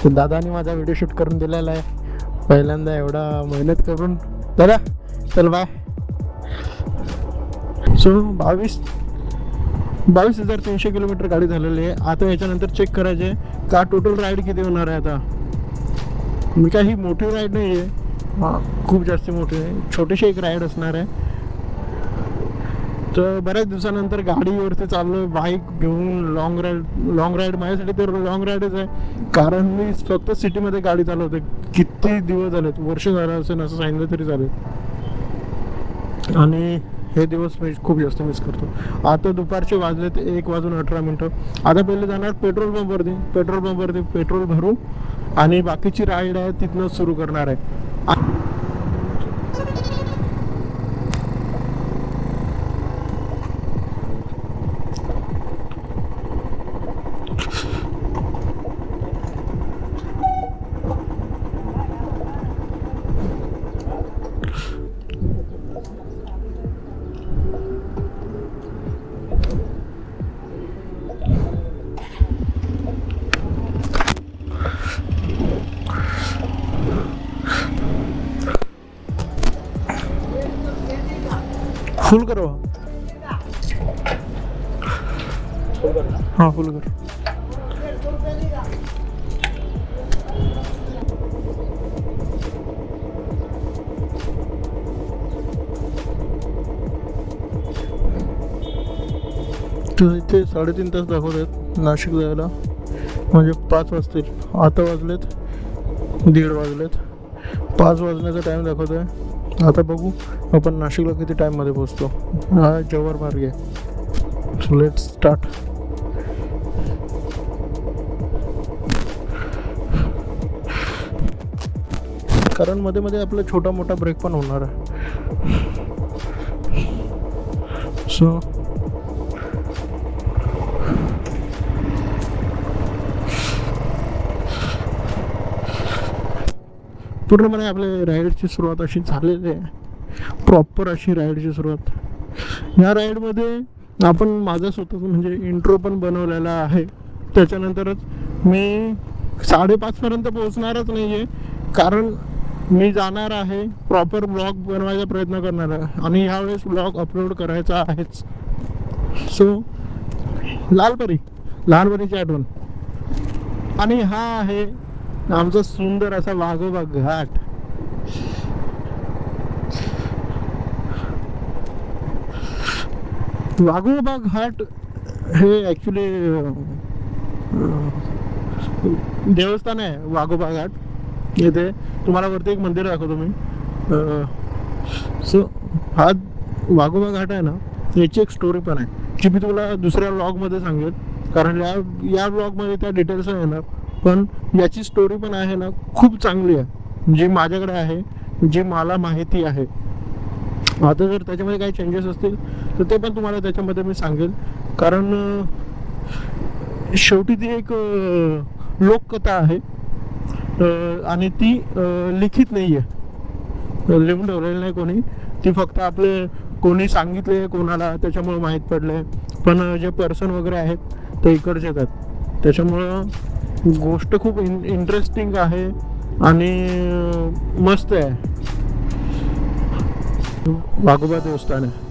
तर दादाने माझा व्हिडिओ शूट करून दिलेला आहे पहिल्यांदा, एवढा मेहनत करून. दादा चल बाय. सो 22,300 किलोमीटर गाडी झालेली आहे. आता याच्यानंतर चेक करायचे का टोटल राईड किती होणार आहे. आता मी काही मोठी राईड नाही आहे, खूप जास्त मोठी आहे, छोटीशी एक राईड असणार आहे. तर बऱ्याच दिवसानंतर गाडीवरती चाललो, बाईक घेऊन लॉंग राईड माझ्यासाठी तर लॉंग राईडच आहे. कारण मी फक्त सिटीमध्ये गाडी चालवते, किती दिवस झालेत, वर्ष झालं असेल असं सांगितलं तरी चालेल. आणि हे दिवस मी खूप जास्त मिस करतो. आता दुपारचे वाजलेत 1:18. आता पहिले जाणार पेट्रोल पंपवरती पेट्रोल भरू आणि बाकीची राईड आहे तिथनं सुरू करणार आहे. फुल करो. हाँ फुल कर. तर इथे 3.5 तास दाखवत आहेत नाशिक जायला, म्हणजे 5 वाजतील. आता वाजलेत 1:30 वाजलेत, 5 वाजण्याचा टाईम दाखवत आहे. आता बघू आपण नाशिकला किती टाईममध्ये पोहोचतो. हा जव्हार मार्ग आहे. So let's start. कारण मध्ये मध्ये आपला छोटा मोठा ब्रेक पण होणार आहे. सो पूर्णपणे आपल्या राईडची सुरुवात अशी झालेली आहे, प्रॉपर अशी राईडची सुरुवात. ह्या राईडमध्ये आपण माझा स्वतःच म्हणजे इंट्रो पण बनवलेला आहे. त्याच्यानंतरच मी 5:30 पर्यंत पोहोचणारच नाही आहे, कारण मी जाणार आहे, प्रॉपर ब्लॉग बनवायचा प्रयत्न करणार आहे आणि ह्यावेळेस ब्लॉग अपलोड करायचा आहेच. सो लहानपणीची आठवण. आणि हा आहे आमचा सुंदर असा वाघोबा घाट. वाघोबा घाट हे ॲक्च्युली देवस्थान आहे. वाघोबा घाट येथे तुम्हाला वरती एक मंदिर दाखवतो मी. सो हा वाघोबा घाट आहे ना, याची एक स्टोरी पण आहे जी मी तुला दुसऱ्या व्लॉगमध्ये सांगेल, कारण या व्लॉगमध्ये त्या डिटेल्स येणार. पण याची स्टोरी पण आहे ना, खूप चांगली आहे, जी माझ्याकडे आहे, जी मला माहिती आहे. आता जर त्याच्यामध्ये काही चेंजेस असतील तर ते पण तुम्हाला त्याच्यामध्ये मी सांगेल. कारण शेवटी ती एक लोककथा आहे आणि ती लिखित नाही आहे, लिहून ठेवलेली नाही कोणी. ती फक्त आपले कोणी सांगितले कोणाला, त्याच्यामुळे माहीत पडले. पण जे पर्सन वगैरे आहेत ते इकडचे आहेत, त्याच्यामुळं गोष्ट खूप इंटरेस्टिंग आहे आणि मस्त आहे. वाघोबा देवस्थान आहे.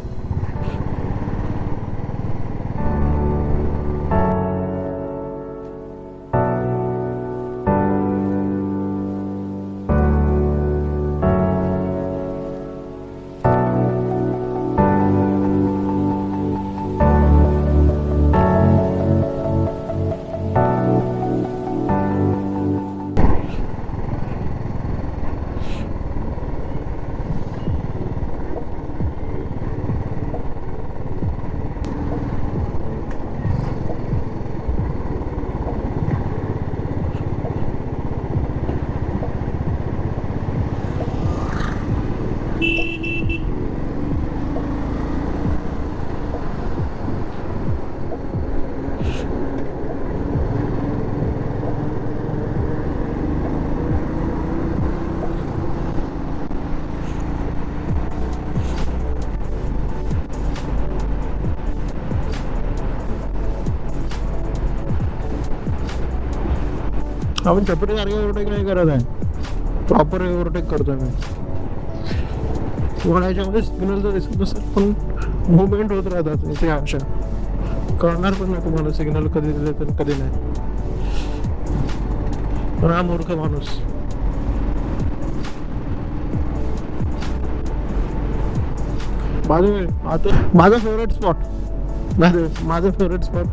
आपण चपरीसारखे ओव्हरटेक नाही करत आहे, प्रॉपर ओव्हरटेक करतोय मी. तुम्हाला याच्यामध्ये सिग्नल तर दिसत नसेल पण मुवमेंट होत राहतात इथे अशा, कळणार पण नाही तुम्हाला सिग्नल कधी दिले तर कधी नाही. पण हा मूर्ख माणूस. आता माझा फेवरेट स्पॉट, माझा फेवरेट स्पॉट.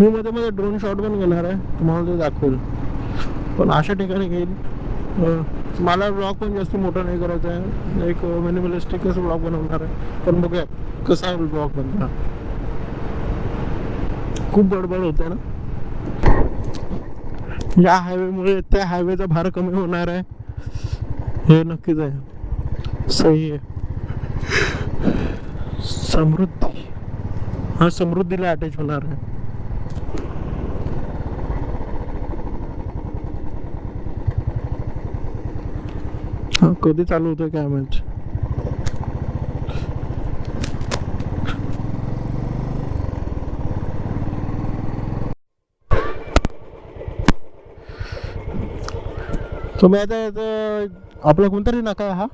मी मध्ये मध्ये ड्रोन शॉट पण घेणार आहे, तुम्हाला ते दाखवेल. पण अशा ठिकाणी घेईल. मला ब्लॉग पण जास्त मोठा नाही करायचा आहे, एक मिनिमलिस्टिकच ब्लॉग बनवणार आहे. पण बघूया कसा ब्लॉग बनणार. खूप बडबड होते ना या हायवेमुळे, त्या हायवेचा भार कमी होणार आहे हे नक्कीच आहे. सही आहे. समृद्धी, हा समृद्धीला अटॅच होणार आहे. हा कधी चालू होतं काय माहिती. तुम्ही आता आपला कोणतरी नाका हा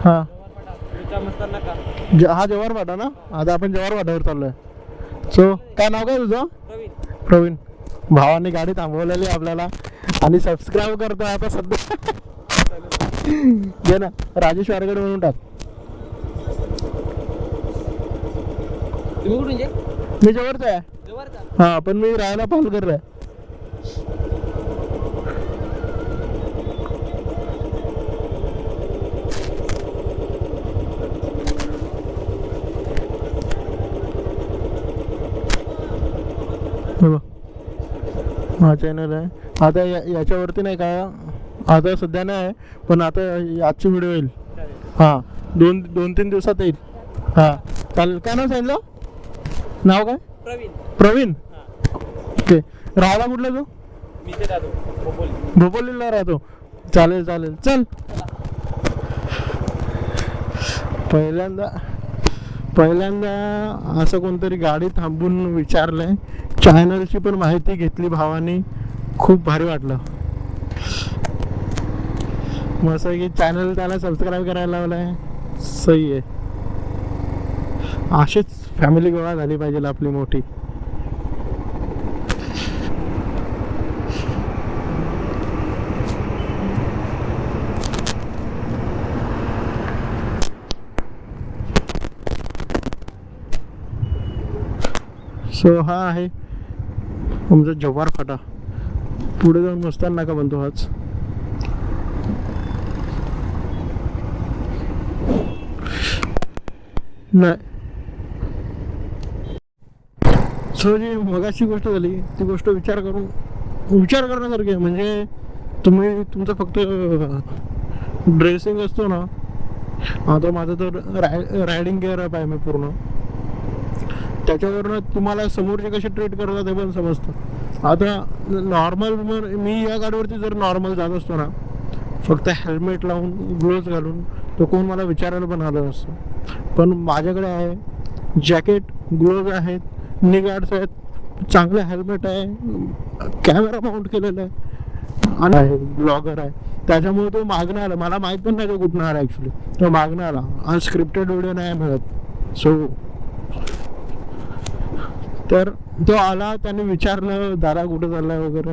हा हा जवाहर वाटा ना. आता आपण जवाहर वाटावर चाललोय. सो काय नाव काय तुझं? प्रवीण. भावाने गाडी थांबवलेली आपल्याला आणि सबस्क्राईब करतोय आता सध्या. घे ना राजेश वारगड म्हणून टाक. मी जवळचा आहे. हा पण मी राहायला पालघर आहे. हा चॅनल आहे. आता याच्यावरती नाही का, आता सध्या नाही आहे पण आता आजची व्हिडिओ येईल. हां दोन तीन दिवसात येईल. हां चालेल. काय नाव सांगितलं? नाव काय? प्रवीण. ओके. राहायला कुठला तू? भोपोलीला राहतो. चालेल चालेल चल. पहिल्यांदा असं कोणतरी गाडी थांबून विचारलंय, चॅनलची पण माहिती घेतली भावानी. खूप भारी वाटलं. मस्त की चॅनल त्याला सबस्क्राईब करायला लावलाय. सही आहे. अशीच फॅमिली गोळा झाली पाहिजे आपली मोठी. सो हा आहे आमचा जव्हार फाटा. पुढे जाऊन मस्तान नाका बनतो हाच. नाही सो जी मगाची गोष्ट झाली ती गोष्ट विचार करण्यासारखी आहे. म्हणजे तुम्ही तुमचं फक्त ड्रेसिंग असतो ना. आता माझं तर रायडिंग गेअर अप आहे मी पूर्ण. त्याच्यावरनं तुम्हाला समोरचे कसे ट्रीट करतात हे पण समजतं. आता नॉर्मल मी या गाडीवरती जर नॉर्मल जात असतो ना, फक्त हेल्मेट लावून ग्लोव्ज घालून, तर कोण मला विचारायला पण आलं असतं. पण माझ्याकडे आहे जॅकेट, ग्लोव्ज आहेत, नी गार्ड्स आहेत, चांगलं हेल्मेट आहे, कॅमेरा माउंट केलेला आहे आणि ब्लॉगर आहे. त्याच्यामुळे तो मागणं आला. मला माहीत पण नाही तो कुठून आला ॲक्च्युली. तो मागणं आला. आणि स्क्रिप्टेड व्हिडिओ नाही मिळत. सो तर तो आला, त्याने विचारलं दादा कुठं चाललाय वगैरे.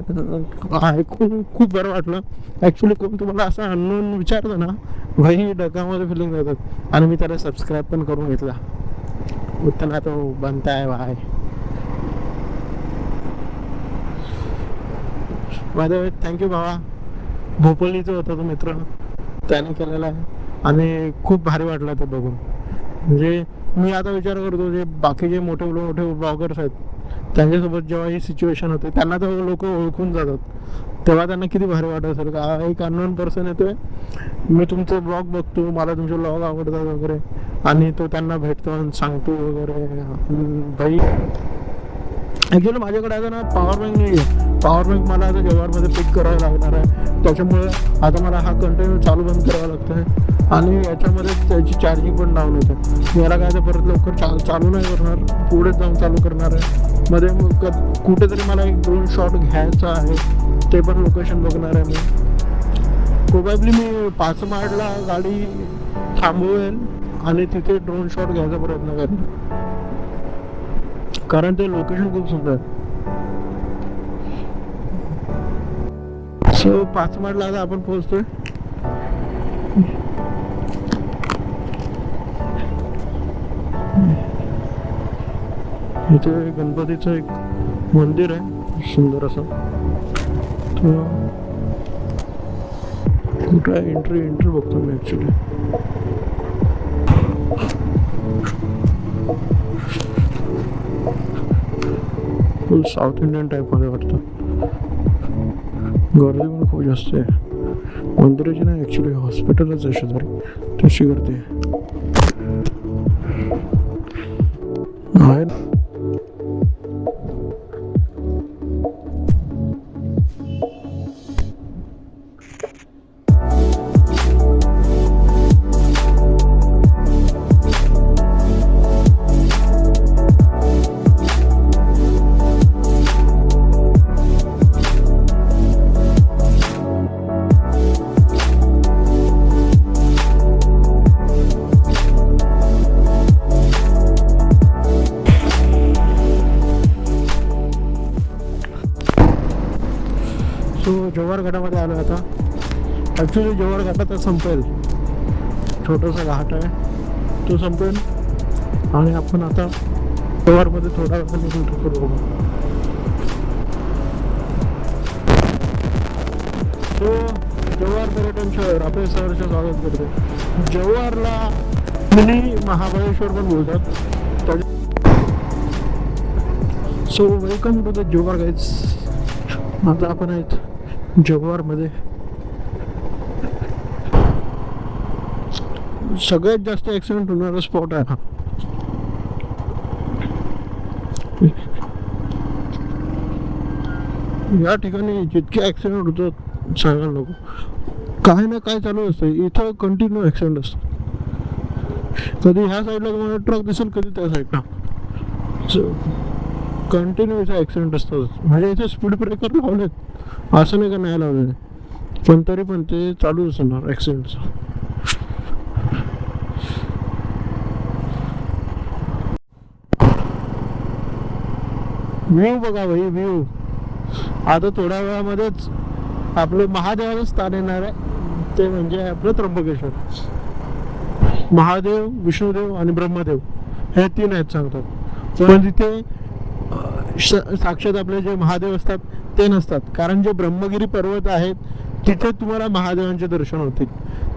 ऐकून खूप बरं वाटलं. ॲक्च्युली कोण तुम्हाला असं अननोन विचारतं ना, भाई डोक्यामध्ये फिलिंग येतात. आणि मी त्याला सबस्क्राईब पण करून घेतला. उतना तो बनताय भाई. माझं थँक्यू भावा. भोपोलीचं होता तो मित्र, त्याने केलेला आहे आणि खूप भारी वाटलं ते बघून. म्हणजे मी आता विचार करतो जे बाकीचे मोठे ब्लॉगर्स आहेत त्यांच्यासोबत जेव्हा ही सिच्युएशन होते त्यांना तर लोक ओळखून जातात, तेव्हा त्यांना किती भारी वाटत असेल का एक अननोन पर्सन येतोय, मी तुमचे ब्लॉग बघतो, मला तुमचे ब्लॉग आवडतात वगैरे, आणि तो त्यांना भेटतो आणि सांगतो वगैरे. भाई ॲक्च्युली माझ्याकडे आता ना पॉवर बँक नाही आहे. पॉवर बँक मला आता जव्हारमध्ये पिक करायला लागणार आहे, त्याच्यामुळे आता मला हा कंटिन्यू चालू बंद करावा लागतो आहे. आणि याच्यामध्ये त्याची चार्जिंग पण डाऊन होते. याला काय तर परत लवकर चालू नाही करणार, पुढेच जाऊन चालू करणार आहे. मध्ये मग कुठेतरी मला एक ड्रोन शॉट घ्यायचा आहे, ते पण लोकेशन बघणार आहे मी. प्रोबॅबली मी 5 मार्टला गाडी थांबवेल आणि तिथे ड्रोन शॉट घ्यायचा प्रयत्न करेन, कारण ते लोकेशन खूप सुंदर आहे. सो 5 मार्टला आता आपण पोहोचतोय. इथे गणपतीचं एक मंदिर आहे सुंदर असं. कुठं आहे एंट्री बघतो मी ऍक्च्युली. फुल साऊथ इंडियन टाईपमध्ये वाटतं. गर्दी पण खूप जास्त आहे. मंदिराची नाही ॲक्च्युली, हॉस्पिटलच आहे शेजारी, तशी गर्दी आहे ना. सो जव्हार घाटामध्ये आलो आता. ॲक्च्युली जव्हार घाटात संपेल, छोटासा घाट आहे तो संपेल आणि आपण आता जव्हारमध्ये थोडा वेळ करू. सो जव्हार पर्यटन शहर आपले सहर्ष स्वागत करते. जव्हारला मिनी महाबळेश्वर पण बोलतात. So welcome to the Jawhar guys. आता आपण आहेत जव्हारमध्ये. सगळ्यात जास्त ॲक्सिडेंट होणारा स्पॉट आहे हा. या ठिकाणी जितके ॲक्सिडेंट होतात सांगा नको, काय ना काय चालू असतं इथं. कंटिन्यू ॲक्सिडेंट असतात. कधी ह्या साईडला तुम्हाला ट्रक दिसेल, कधी त्या साईडला. कंटिन्यू इथे ॲक्सिडेंट असतात. म्हणजे इथे स्पीड ब्रेकर लावलेत, असं नाही का नाही लावलेलं, पण तरी पण ते चालूच असणार ॲक्सिडेंटचं. व्ह्यू बघा भाई, व्ह्यू. आता थोड्या वेळामध्येच आपलं महादेवाचं स्थान येणार आहे, ते म्हणजे आपलं त्र्यंबकेश्वर. महादेव, विष्णुदेव आणि ब्रह्मदेव हे 3 आहेत सांगतात. पण तिथे साक्षात आपले जे महादेव असतात ते नसतात, कारण जे ब्रह्मगिरी पर्वत आहेत तिथे तुम्हाला महादेवांचे दर्शन होतील.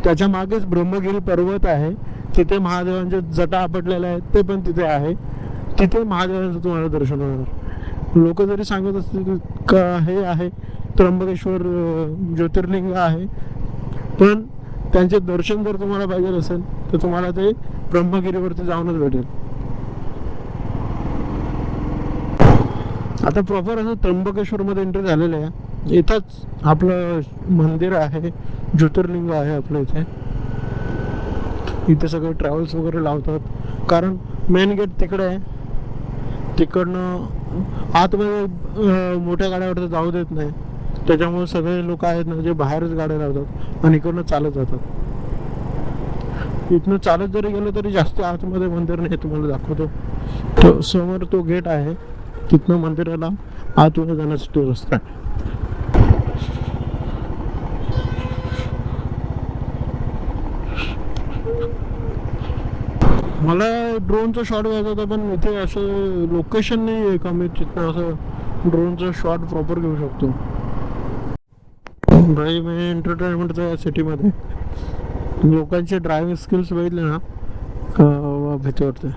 त्याच्या मागेच ब्रह्मगिरी पर्वत आहे, तिथे महादेवांचे जटा आपटलेले आहेत, ते पण तिथे आहे. तिथे महादेवांचं तुम्हाला दर्शन होणार. लोक जरी सांगत असतील का हे आहे त्र्यंबकेश्वर ज्योतिर्लिंग आहे, पण त्यांचे दर्शन जर तुम्हाला पाहिजे असेल तर तुम्हाला ते ब्रह्मगिरीवरती जाऊनच भेटेल. आता प्रॉपर असं त्र्यंबकेश्वरमध्ये एंट्री झालेलं आहे. इथंच आपलं मंदिर आहे, ज्योतिर्लिंग आहे आपलं इथे. इथे सगळे ट्रॅव्हल्स वगैरे लावतात, कारण मेन गेट तिकडे आहे. तिकडनं आतमध्ये मोठ्या गाड्यावर जाऊ देत नाही, त्याच्यामुळे सगळे लोक आहेत ना जे बाहेरच गाड्या लावतात आणि इकडनं चालत जातात. इथनं चालत जरी गेलं तरी जास्त आतमध्ये मंदिर नाही, तुम्हाला दाखवतो. तो समोर तो गेट आहे, तिथनं मंदिराला आतमध्ये जाण्यासाठी रस्ता आहे. मला ड्रोनचा शॉट घ्यायचा होता, पण इथे असं लोकेशन नाही आहे का मी तिथनं असं ड्रोनचा शॉट प्रॉपर घेऊ शकतो. भाई मी एंटरटेनमेंटच्या सिटीमध्ये लोकांचे ड्रायव्हिंग स्किल्स बघितले ना, भीती वाटते.